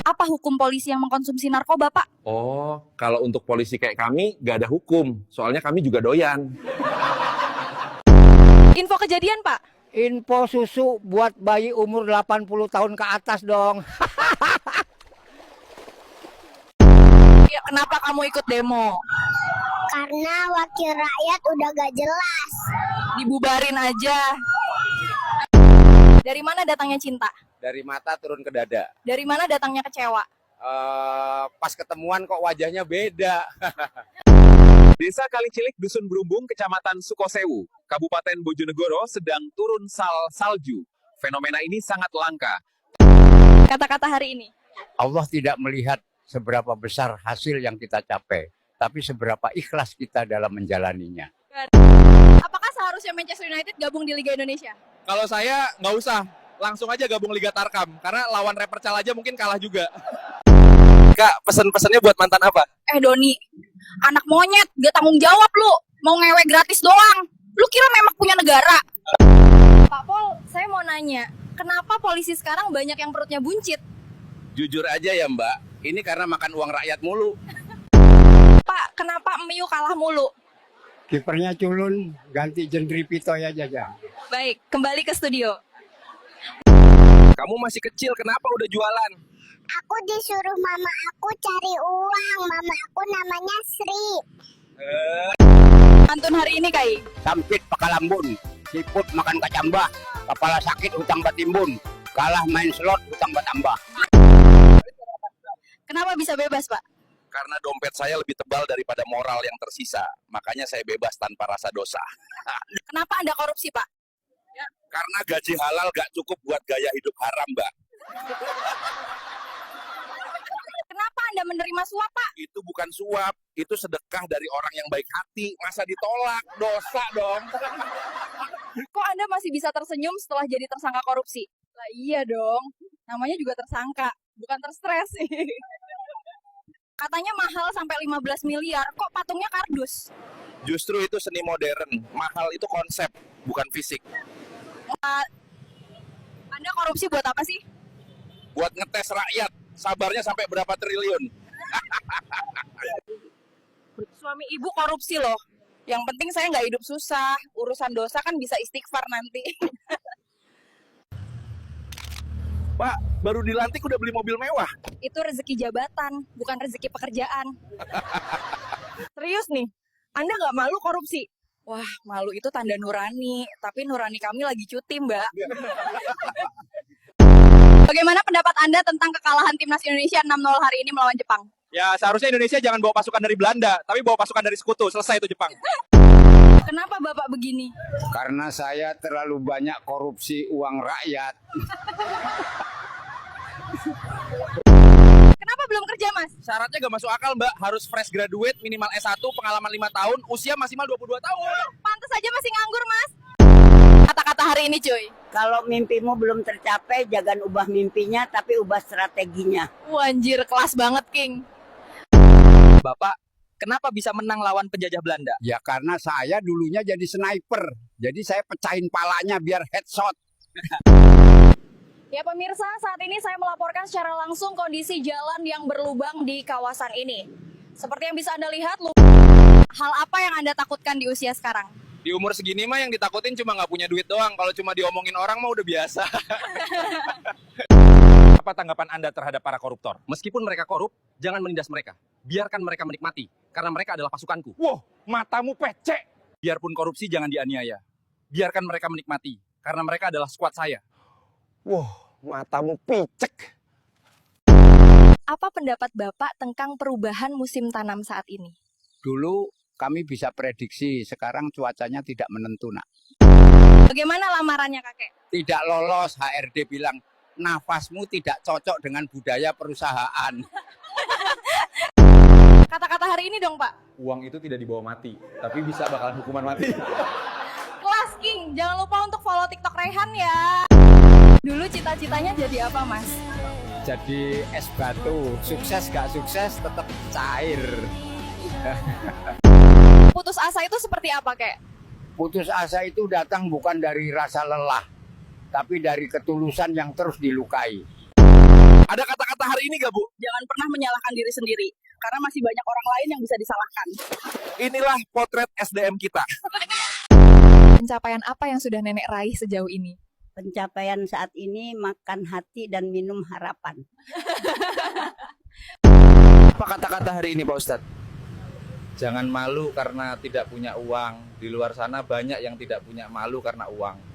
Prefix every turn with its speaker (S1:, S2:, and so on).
S1: Apa hukum polisi yang mengkonsumsi narkoba, Pak?
S2: Oh, kalau untuk polisi kayak kami, gak ada hukum. Soalnya kami juga doyan.
S1: Info kejadian, Pak.
S3: Info susu buat bayi umur 80 tahun ke atas dong.
S1: Ya, kenapa kamu ikut demo?
S4: Karena wakil rakyat udah gak jelas.
S1: Dibubarin aja. Dari mana datangnya cinta?
S5: Dari mata turun ke dada.
S1: Dari mana datangnya kecewa?
S5: Pas ketemuan kok wajahnya beda.
S6: Desa Kalicilik, Dusun Berumbung, Kecamatan Sukosewu, Kabupaten Bojonegoro sedang turun salju. Fenomena ini sangat langka.
S1: Kata-kata hari ini.
S3: Allah tidak melihat seberapa besar hasil yang kita capai, tapi seberapa ikhlas kita dalam menjalaninya.
S1: Apakah seharusnya Manchester United gabung di Liga Indonesia?
S5: Kalau saya nggak usah, langsung aja gabung Liga Tarkam. Karena lawan Repercal aja mungkin kalah juga. Kak, pesen-pesennya buat mantan apa?
S1: Doni, anak monyet, gak tanggung jawab lu. Mau ngewe gratis doang. Lu kira memang punya negara? Pak Pol, saya mau nanya, kenapa polisi sekarang banyak yang perutnya buncit?
S5: Jujur aja ya Mbak, ini karena makan uang rakyat mulu.
S1: Pak, kenapa Miu kalah mulu?
S3: Kipernya culun, ganti Jendri Pitoy aja.
S1: Baik, kembali ke studio.
S5: Kamu masih kecil, kenapa udah jualan?
S4: Aku disuruh mama aku cari uang. Mama aku namanya Sri.
S1: Pantun hari ini, Kai.
S3: Sampit pakalambun, siput makan kacambah, kepala sakit hutang batimbun, kalah main slot hutang batambah.
S1: Kenapa bisa bebas, Pak?
S5: Karena dompet saya lebih tebal daripada moral yang tersisa. Makanya saya bebas tanpa rasa dosa.
S1: Kenapa Anda korupsi, Pak?
S5: Karena gaji halal gak cukup buat gaya hidup haram, Mbak.
S1: Kenapa Anda menerima suap, Pak?
S5: Itu bukan suap, itu sedekah dari orang yang baik hati. Masa ditolak? Dosa dong.
S1: Kok Anda masih bisa tersenyum setelah jadi tersangka korupsi? Lah iya dong, namanya juga tersangka, bukan terstres sih. Katanya mahal sampai 15 miliar, kok patungnya kardus?
S5: Justru itu seni modern. Mahal itu konsep, bukan fisik.
S1: Anda korupsi buat apa sih?
S5: Buat ngetes rakyat, sabarnya sampai berapa triliun.
S1: Suami ibu korupsi loh. Yang penting saya nggak hidup susah, urusan dosa kan bisa istighfar nanti.
S5: Pak, baru dilantik udah beli mobil mewah.
S1: Itu rezeki jabatan, bukan rezeki pekerjaan. Serius nih, Anda nggak malu korupsi? Wah, malu itu tanda nurani. Tapi nurani kami lagi cuti, Mbak. Bagaimana pendapat Anda tentang kekalahan Timnas Indonesia 6-0 hari ini melawan Jepang?
S5: Ya, seharusnya Indonesia jangan bawa pasukan dari Belanda, tapi bawa pasukan dari sekutu. Selesai itu Jepang.
S1: Kenapa Bapak begini?
S3: Karena saya terlalu banyak korupsi uang rakyat.
S1: Kenapa belum kerja, Mas?
S5: Syaratnya gak masuk akal, Mbak. Harus fresh graduate, minimal S1, pengalaman 5 tahun, usia maksimal 22 tahun.
S1: Pantes aja masih nganggur, Mas. Kata-kata hari ini, cuy.
S7: Kalau mimpimu belum tercapai, jangan ubah mimpinya, tapi ubah strateginya.
S1: Anjir, kelas banget, King.
S8: Bapak, kenapa bisa menang lawan penjajah Belanda?
S3: Ya karena saya dulunya jadi sniper, jadi saya pecahin palanya biar headshot.
S1: Ya pemirsa, saat ini saya melaporkan secara langsung kondisi jalan yang berlubang di kawasan ini. Seperti yang bisa Anda lihat, hal apa yang Anda takutkan di usia sekarang?
S5: Di umur segini mah yang ditakutin cuma nggak punya duit doang. Kalau cuma diomongin orang mah udah biasa.
S2: Apa tanggapan Anda terhadap para koruptor?
S5: Meskipun mereka korup, jangan menindas mereka. Biarkan mereka menikmati, karena mereka adalah pasukanku.
S2: Wow, matamu pecek.
S5: Biarpun korupsi jangan dianiaya. Biarkan mereka menikmati, karena mereka adalah skuad saya.
S2: Wow, matamu picek.
S1: Apa pendapat Bapak tentang perubahan musim tanam saat ini?
S3: Dulu kami bisa prediksi, sekarang cuacanya tidak menentu, nak.
S1: Bagaimana lamarannya, kakek?
S3: Tidak lolos, HRD bilang, nafasmu tidak cocok dengan budaya perusahaan.
S1: Kata-kata hari ini dong, Pak.
S2: Uang itu tidak dibawa mati, tapi bisa bakalan hukuman mati.
S1: Kelas King, jangan lupa untuk follow TikTok Rehan ya. Dulu cita-citanya jadi apa, Mas?
S3: Jadi es batu, sukses gak sukses tetap cair.
S1: Putus asa itu seperti apa, kek?
S3: Putus asa itu datang bukan dari rasa lelah, tapi dari ketulusan yang terus dilukai.
S5: Ada kata-kata hari ini gak Bu?
S1: Jangan pernah menyalahkan diri sendiri, karena masih banyak orang lain yang bisa disalahkan.
S5: Inilah potret SDM kita.
S9: Pencapaian apa yang sudah nenek raih sejauh ini?
S7: Pencapaian saat ini makan hati dan minum harapan.
S8: Apa kata-kata hari ini Pak Ustadz? Jangan malu karena tidak punya uang. Di luar sana banyak yang tidak punya malu karena uang.